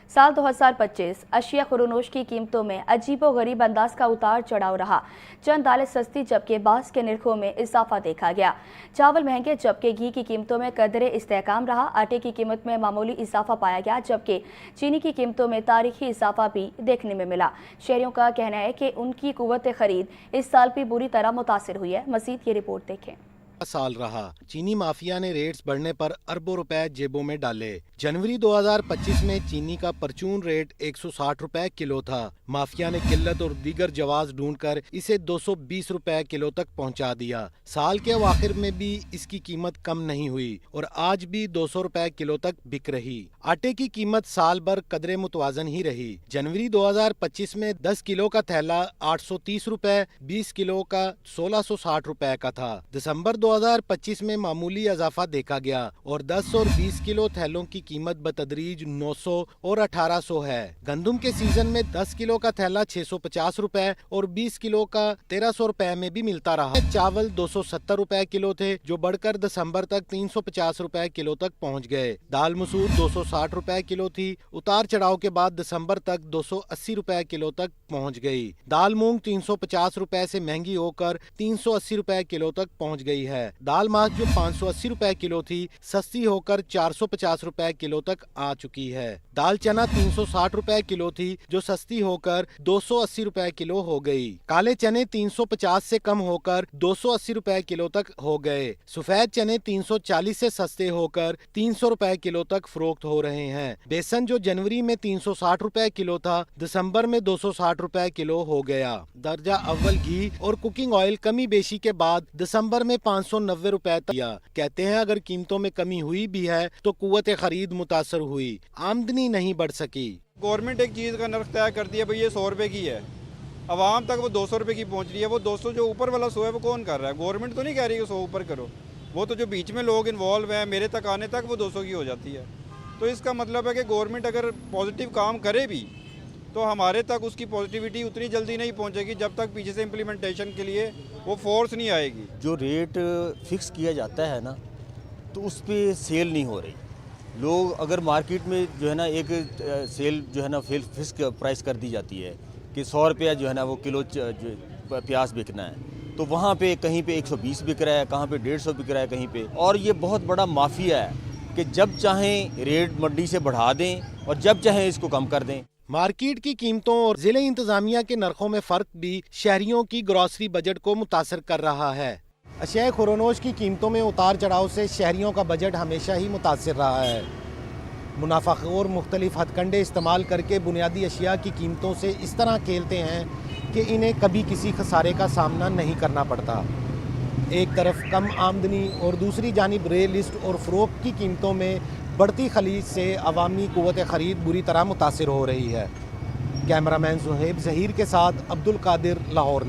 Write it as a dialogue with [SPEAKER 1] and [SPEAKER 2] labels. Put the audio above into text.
[SPEAKER 1] साल 2025 अशिया खुरोनोश की कीमतों में अजीबोगरीब अंदाज का उतार चढ़ाव रहा। चंद दालें सस्ती जबकि बास के निर्खों में इजाफा देखा गया। चावल महंगे जबकि घी की कीमतों में कदरे इस्तेहकाम रहा। आटे की कीमत में मामूली इजाफा पाया गया जबकि चीनी की कीमतों में तारीखी इजाफा भी देखने में मिला। शहरियों का कहना है कि उनकी कुव्वत खरीद इस साल भी बुरी तरह मुतासिर हुई है। मजीद ये रिपोर्ट देखें।
[SPEAKER 2] साल रहा। चीनी माफिया ने रेट्स बढ़ने पर अरबों रुपए जेबों में डाले। जनवरी 2025 में चीनी का परचून रेट 160 रुपए किलो था। माफिया ने किल्लत और दीगर जवाज ढूंढकर इसे 220 रुपए किलो तक पहुंचा दिया। साल के आखिर में भी इसकी कीमत कम नहीं हुई और आज भी 200 रुपए किलो तक बिक रही। आटे की कीमत साल भर कदरे मुतवाजन ही रही। जनवरी 2025 में 10 किलो का थैला 830 रुपए, 20 किलो का 1660 रुपए का था। दिसंबर 2025 में मामूली इजाफा देखा गया और 10 और 20 किलो थैलों की कीमत बतदरीज 900 और 1800 है। गंदुम के सीजन में 10 किलो का थैला 650 रुपए और 20 किलो का 1300 रुपए में भी मिलता रहा। चावल 270 रुपए किलो थे जो बढ़कर दिसंबर तक 350 रुपए किलो तक पहुंच गए। दाल मसूर 260 रुपए किलो थी। उतार चढ़ाव के बाद दिसंबर तक 280 रुपए किलो तक पहुंच गई। दाल मूंग 350 रुपए से महंगी होकर 380 रुपए किलो तक पहुंच गई है। दाल मास जो 580 रुपए किलो थी सस्ती होकर 450 रुपए किलो तक आ चुकी है। दाल चना 360 रुपए किलो थी जो सस्ती होकर 280 रुपए किलो हो गई। काले चने 350 से कम होकर 280 रुपए किलो तक हो गए। सफेद चने 340 से सस्ते होकर 300 रुपए किलो तक फरोख्त हो रहे हैं। बेसन जो जनवरी में 360 रुपए किलो था दिसंबर में 260 रुपए किलो हो गया। दर्जा अव्वल घी और कुकिंग ऑयल कमी बेशी के बाद दिसंबर में 590 रुपए दिया। कहते हैं अगर कीमतों में कमी हुई भी है तो कुव्वत खरीद मुतासर हुई, आमदनी नहीं बढ़ सकी।
[SPEAKER 3] गवर्नमेंट एक चीज़ का नर्ख तय करती है, भाई ये 100 रुपए की है, आवाम तक वो 200 रुपए की पहुंच रही है। वो 200 जो ऊपर वाला 100 है वो कौन कर रहा है? गवर्नमेंट तो नहीं कह रही कि 100 ऊपर करो, वो तो जो बीच में लोग इन्वॉल्व हैं मेरे तक आने तक वो 200 की हो जाती है। तो इसका मतलब है कि गवर्नमेंट अगर पॉजिटिव काम करे भी तो हमारे तक उसकी पॉजिटिविटी उतनी जल्दी नहीं पहुंचेगी जब तक पीछे से इम्प्लीमेंटेशन के लिए वो फोर्स नहीं आएगी।
[SPEAKER 4] जो रेट फिक्स किया जाता है ना तो उस पर सेल नहीं हो रही। लोग अगर मार्केट में जो है ना एक सेल जो है ना फिक्स प्राइस कर दी जाती है कि 100 रुपया जो है ना वो किलो प्याज बिकना है, तो वहाँ पे कहीं पे 120 बिक रहा है, कहाँ पे 150 बिक रहा है कहीं पे। और ये बहुत बड़ा माफिया है कि जब चाहें रेट मंडी से बढ़ा दें और जब चाहें इसको कम कर दें।
[SPEAKER 2] मार्केट की कीमतों और जिले इंतजामिया के नरखों में फर्क भी शहरियों की ग्रॉसरी बजट को मुतासर कर रहा है। अशिया खुरोनोश की कीमतों में उतार चढ़ाव से शहरियों का बजट हमेशा ही मुतासर रहा है। मुनाफाखोर मुख्तलिफ हथकंडे इस्तेमाल करके बुनियादी अशिया की कीमतों से इस तरह खेलते हैं कि इन्हें कभी किसी खसारे का सामना नहीं करना पड़ता। एक तरफ कम आमदनी और दूसरी जानिब रेल लिस्ट और फ़रोख्त की कीमतों में बढ़ती खलीज से अवामी कुव्वत ख़रीद बुरी तरह मुतासिर हो रही है। कैमरामैन सुहेब ज़हीर के साथ अब्दुल कादिर, लाहौर।